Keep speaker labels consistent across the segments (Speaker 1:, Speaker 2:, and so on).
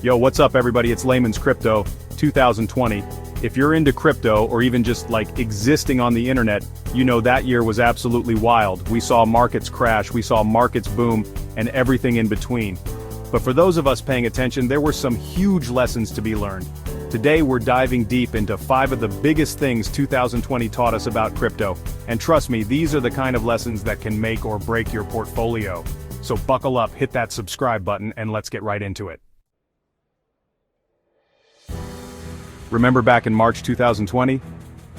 Speaker 1: Yo, what's up everybody? It's Layman's Crypto 2020. If you're into crypto or even just like existing on the internet, you know that year was absolutely wild. We saw markets crash, we saw markets boom, and everything in between. But for those of us paying attention, there were some huge lessons to be learned. Today we're diving deep into 5 of the biggest things 2020 taught us about crypto. And trust me, these are the kind of lessons that can make or break your portfolio. So buckle up, hit that subscribe button, and let's get right into it. Remember back in March 2020?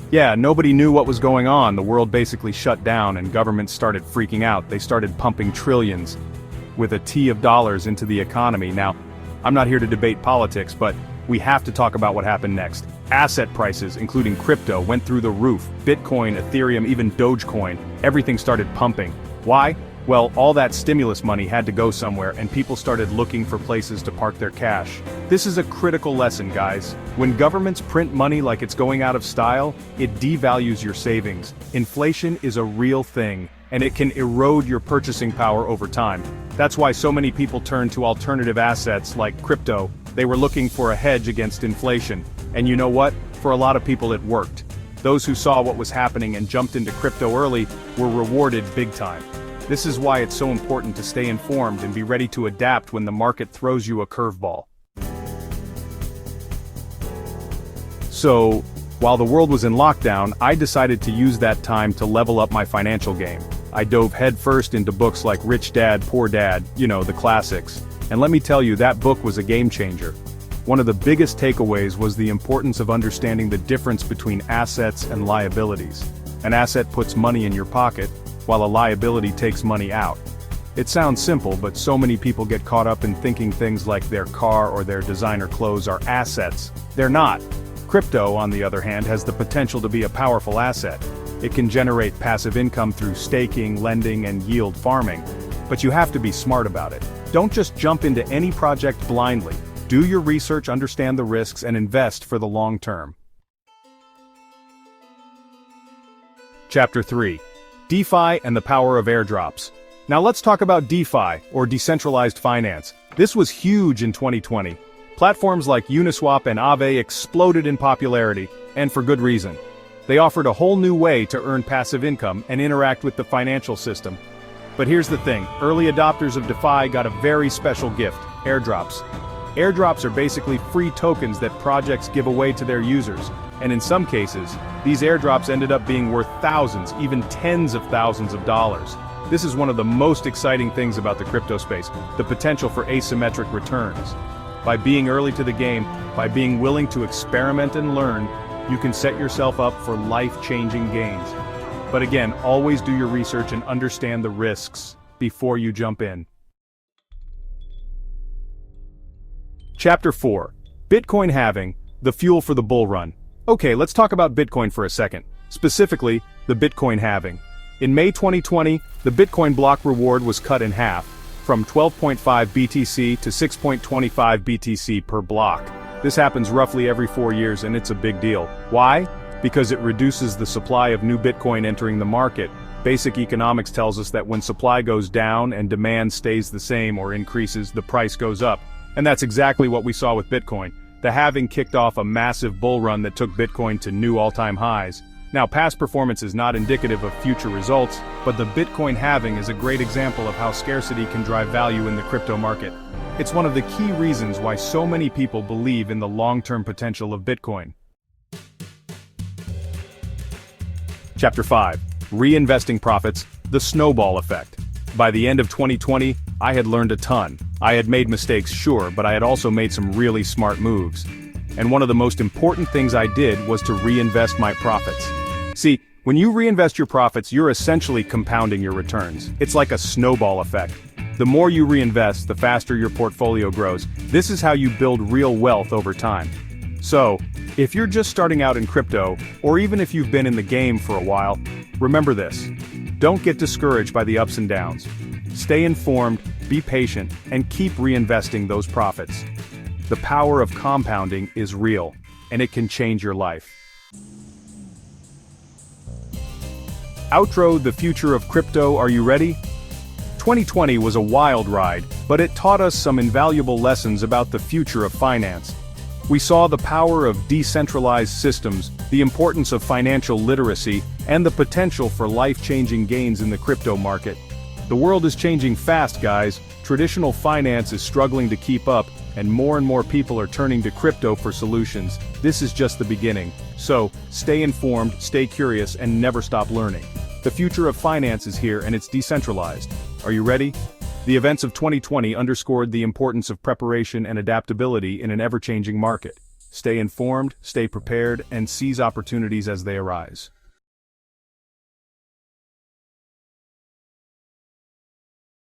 Speaker 1: Yeah, nobody knew what was going on. The world basically shut down and governments started freaking out. They started pumping trillions with a T of dollars into the economy. Now, I'm not here to debate politics, but we have to talk about what happened next. Asset prices, including crypto, went through the roof. Bitcoin, Ethereum, even Dogecoin, everything started pumping. Why? Well, all that stimulus money had to go somewhere, and people started looking for places to park their cash. This is a critical lesson, guys. When governments print money like it's going out of style, it devalues your savings. Inflation is a real thing, and it can erode your purchasing power over time. That's why so many people turn to alternative assets like crypto. They were looking for a hedge against inflation. And you know what? For a lot of people it worked. Those who saw what was happening and jumped into crypto early were rewarded big time. This is why it's so important to stay informed and be ready to adapt when the market throws you a curveball. So, while the world was in lockdown, I decided to use that time to level up my financial game. I dove headfirst into books like Rich Dad, Poor Dad, you know, the classics. And let me tell you, that book was a game changer. One of the biggest takeaways was the importance of understanding the difference between assets and liabilities. An asset puts money in your pocket, while a liability takes money out. It sounds simple, but so many people get caught up in thinking things like their car or their designer clothes are assets. They're not. Crypto, on the other hand, has the potential to be a powerful asset. It can generate passive income through staking, lending, and yield farming. But you have to be smart about it. Don't just jump into any project blindly. Do your research, understand the risks, and invest for the long term. Chapter 3. DeFi and the power of airdrops. Now let's talk about DeFi, or decentralized finance. This was huge in 2020. Platforms like Uniswap and Aave exploded in popularity, and for good reason. They offered a whole new way to earn passive income and interact with the financial system. But here's the thing, early adopters of DeFi got a very special gift, airdrops. Airdrops are basically free tokens that projects give away to their users, and in some cases, these airdrops ended up being worth thousands, even tens of thousands of dollars. This is one of the most exciting things about the crypto space, the potential for asymmetric returns. By being early to the game, by being willing to experiment and learn, you can set yourself up for life-changing gains. But again, always do your research and understand the risks before you jump in. Chapter 4. Bitcoin halving, the fuel for the bull run. Okay, let's talk about Bitcoin for a second. Specifically, the Bitcoin halving. In May 2020, the Bitcoin block reward was cut in half, from 12.5 BTC to 6.25 BTC per block. This happens roughly every 4 years and it's a big deal. Why? Because it reduces the supply of new Bitcoin entering the market. Basic economics tells us that when supply goes down and demand stays the same or increases, the price goes up. And that's exactly what we saw with Bitcoin. The halving kicked off a massive bull run that took Bitcoin to new all-time highs. Now, past performance is not indicative of future results, but the Bitcoin halving is a great example of how scarcity can drive value in the crypto market. It's one of the key reasons why so many people believe in the long-term potential of Bitcoin. Chapter 5. Reinvesting profits, the snowball effect. By the end of 2020, I had learned a ton. I had made mistakes, sure, but I had also made some really smart moves. And one of the most important things I did was to reinvest my profits. See, when you reinvest your profits, you're essentially compounding your returns. It's like a snowball effect. The more you reinvest, the faster your portfolio grows. This is how you build real wealth over time. So, if you're just starting out in crypto, or even if you've been in the game for a while, remember this. Don't get discouraged by the ups and downs. Stay informed, be patient, and keep reinvesting those profits. The power of compounding is real, and it can change your life. Outro, the future of crypto, are you ready? 2020 was a wild ride, but it taught us some invaluable lessons about the future of finance. We saw the power of decentralized systems, the importance of financial literacy, and the potential for life-changing gains in the crypto market. The world is changing fast, guys. Traditional finance is struggling to keep up, and more people are turning to crypto for solutions. This is just the beginning. So, stay informed, stay curious, and never stop learning. The future of finance is here, and it's decentralized. Are you ready? The events of 2020 underscored the importance of preparation and adaptability in an ever-changing market. Stay informed, stay prepared, and seize opportunities as they arise.